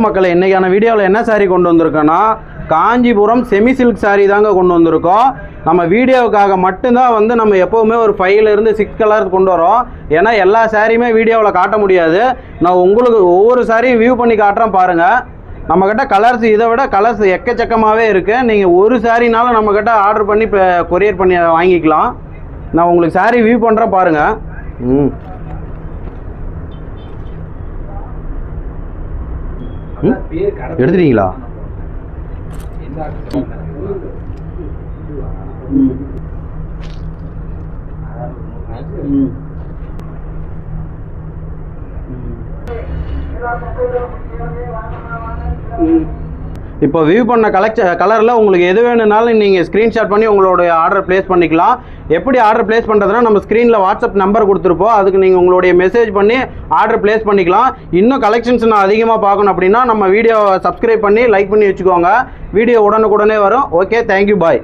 மக்களை இன்றைக்கான வீடியோவில் என்ன சாரீ கொண்டு வந்திருக்கோன்னா காஞ்சிபுரம் செமி சில்க் சாரீ தாங்க கொண்டு வந்திருக்கோம். நம்ம வீடியோவுக்காக மட்டும்தான் வந்து நம்ம எப்போவுமே ஒரு 5லேருந்து 6 கலர்ஸ் கொண்டு வரோம். ஏன்னா எல்லா சாரியுமே வீடியோவில் காட்ட முடியாது. நான் உங்களுக்கு ஒவ்வொரு சாரியும் வியூ பண்ணி காட்டுறேன் பாருங்கள். நம்மக்கிட்ட கலர்ஸ் இதை விட கலர்ஸ் எக்கச்சக்கமாகவே இருக்குது. நீங்கள் ஒரு சாரினாலும் நம்மக்கிட்ட ஆர்டர் பண்ணி இப்போ கொரியர் பண்ணி வாங்கிக்கலாம். நான் உங்களுக்கு சாரீ வியூ பண்ணுறேன் பாருங்கள். எடுத்துட்டீங்களா? இப்போ வியூ பண்ண கலரில் உங்களுக்கு எது வேணும்னாலும் நீங்கள் ஸ்க்ரீன்ஷாட் பண்ணி உங்களோட ஆர்டர் ப்ளேஸ் பண்ணிக்கலாம். எப்படி ஆர்டர் ப்ளேஸ் பண்ணுறதுனா நம்ம ஸ்க்ரீனில் வாட்ஸ்அப் நம்பர் கொடுத்துருப்போம். அதுக்கு நீங்கள் உங்களுடைய மெசேஜ் பண்ணி ஆர்டர் ப்ளேஸ் பண்ணிக்கலாம். இன்னும் கலெக்ஷன்ஸ் நான் அதிகமாக பார்க்கணும் அப்படின்னா நம்ம வீடியோவை சப்ஸ்கிரைப் பண்ணி லைக் பண்ணி வச்சுக்கோங்க. வீடியோ உடனுக்குடனே வரும். ஓகே, தேங்க்யூ, பாய்.